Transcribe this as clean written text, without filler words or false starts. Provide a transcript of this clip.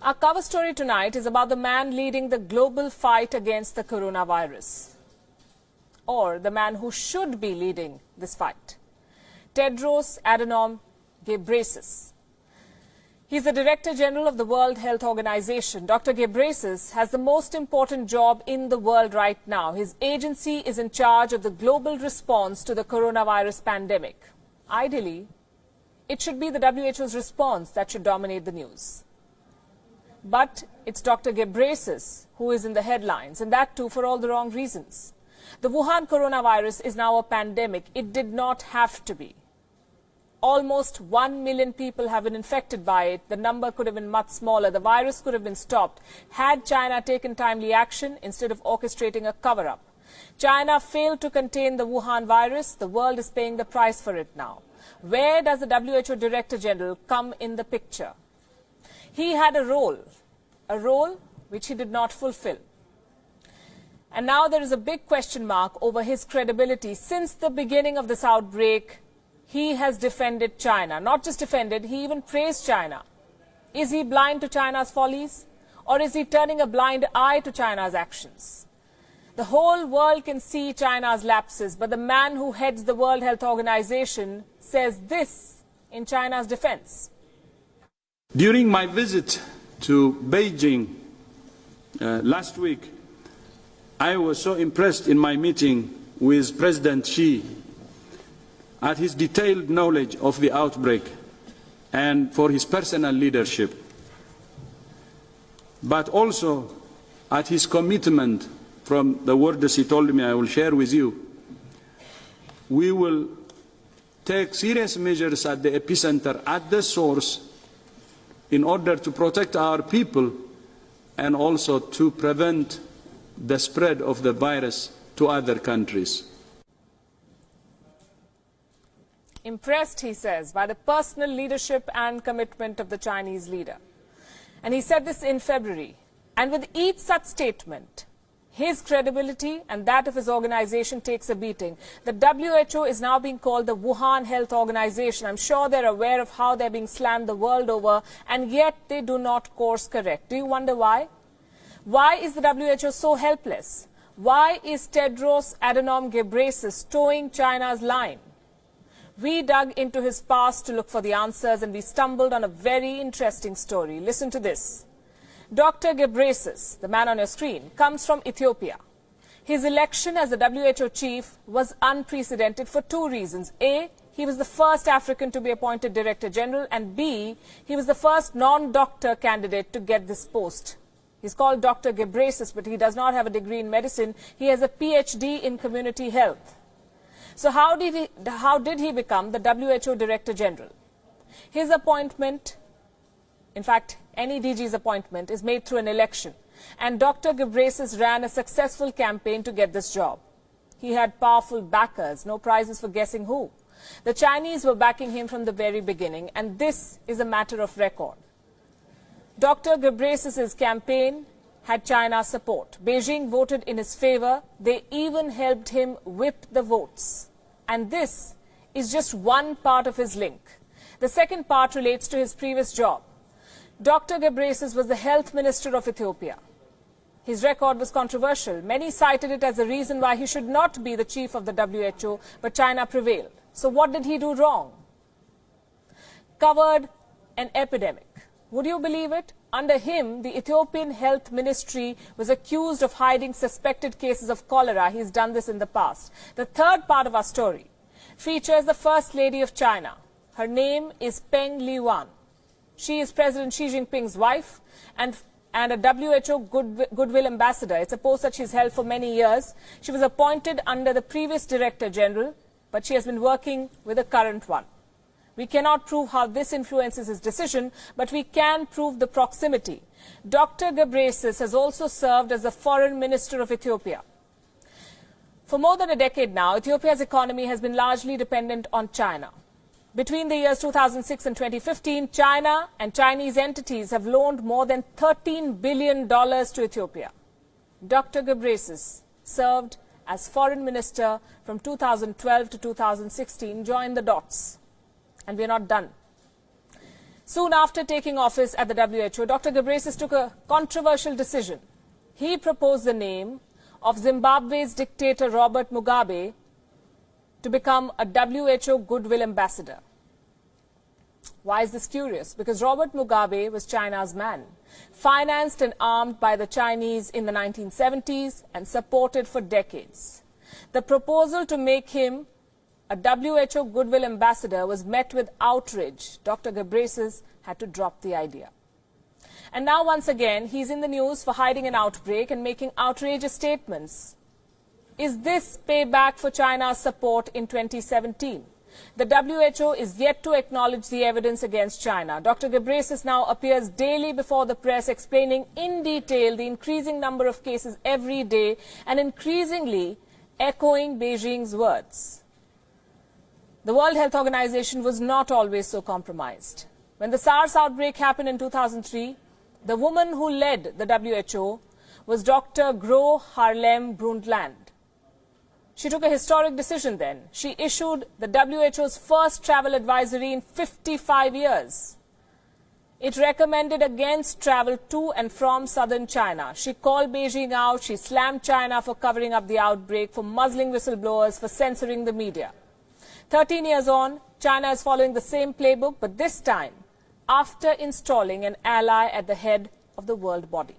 Our cover story tonight is about the man leading the global fight against the coronavirus, or the man who should be leading this fight, Tedros Adhanom Ghebreyesus. He's the Director General of the World Health Organization. Dr. Ghebreyesus has the most important job in the world right now. His agency is in charge of the global response to the coronavirus pandemic. Ideally, it should be the WHO's response that should dominate the news. But it's Dr. Ghebreyesus who is in the headlines, and that too for all the wrong reasons. The Wuhan coronavirus is now a pandemic. It did not have to be. Almost 1 million people have been infected by it. The number could have been much smaller. The virus could have been stopped had China taken timely action instead of orchestrating a cover-up. China failed to contain the Wuhan virus. The world is paying the price for it now. Where does the WHO Director General come in the picture? He had a role which he did not fulfill. And now there is a big question mark over his credibility. Since the beginning of this outbreak, he has defended China. Not just defended, he even praised China. Is he blind to China's follies? Or is he turning a blind eye to China's actions? The whole world can see China's lapses, but the man who heads the World Health Organization says this in China's defense. During my visit to Beijing last week, I was so impressed in my meeting with President Xi at his detailed knowledge of the outbreak and for his personal leadership, but also at his commitment from the words he told me I will share with you. We will take serious measures at the epicenter, at the source, in order to protect our people and also to prevent the spread of the virus to other countries. Impressed, he says, by the personal leadership and commitment of the Chinese leader. And he said this in February. And with each such statement, his credibility and that of his organization takes a beating. The WHO is now being called the Wuhan Health Organization. I'm sure they're aware of how they're being slammed the world over, and yet they do not course correct. Do you wonder why? Why is the WHO so helpless? Why is Tedros Adhanom Ghebreyesus towing China's line? We dug into his past to look for the answers, and we stumbled on a very interesting story. Listen to this. Dr. Ghebreyesus, the man on your screen, comes from Ethiopia. His election as the WHO chief was unprecedented for two reasons. A, he was the first African to be appointed Director General, and B, he was the first non-doctor candidate to get this post. He's called Dr. Ghebreyesus, but he does not have a degree in medicine. He has a PhD in community health. So how did he become the WHO Director General? His appointment, in fact, any DG's appointment, is made through an election. And Dr. Ghebreyesus ran a successful campaign to get this job. He had powerful backers, no prizes for guessing who. The Chinese were backing him from the very beginning, and this is a matter of record. Dr. Ghebreyesus' campaign had China's support. Beijing voted in his favor. They even helped him whip the votes. And this is just one part of his link. The second part relates to his previous job. Dr. Ghebreyesus was the health minister of Ethiopia. His record was controversial. Many cited it as a reason why he should not be the chief of the WHO, but China prevailed. So what did he do wrong? Covered an epidemic. Would you believe it? Under him, the Ethiopian Health Ministry was accused of hiding suspected cases of cholera. He's done this in the past. The third part of our story features the First Lady of China. Her name is Peng Liyuan. She is President Xi Jinping's wife and a WHO Goodwill Ambassador. It's a post that she's held for many years. She was appointed under the previous Director General, but she has been working with the current one. We cannot prove how this influences his decision, but we can prove the proximity. Dr. Ghebreyesus has also served as the Foreign Minister of Ethiopia. For more than a decade now, Ethiopia's economy has been largely dependent on China. Between the years 2006 and 2015, China and Chinese entities have loaned more than $13 billion to Ethiopia. Dr. Ghebreyesus served as Foreign Minister from 2012 to 2016. Join the dots. And we're not done. Soon after taking office at the WHO, Dr. Ghebreyesus took a controversial decision. He proposed the name of Zimbabwe's dictator Robert Mugabe to become a WHO Goodwill Ambassador. Why is this curious? Because Robert Mugabe was China's man, financed and armed by the Chinese in the 1970s and supported for decades. The proposal to make him a WHO Goodwill Ambassador was met with outrage. Dr. Ghebreyesus had to drop the idea. And now once again, he's in the news for hiding an outbreak and making outrageous statements. Is this payback for China's support in 2017? The WHO is yet to acknowledge the evidence against China. Dr. Ghebreyesus now appears daily before the press explaining in detail the increasing number of cases every day and increasingly echoing Beijing's words. The World Health Organization was not always so compromised. When the SARS outbreak happened in 2003, the woman who led the WHO was Dr. Gro Harlem Brundtland. She took a historic decision then. She issued the WHO's first travel advisory in 55 years. It recommended against travel to and from southern China. She called Beijing out. She slammed China for covering up the outbreak, for muzzling whistleblowers, for censoring the media. 13 years on, China is following the same playbook, but this time after installing an ally at the head of the world body.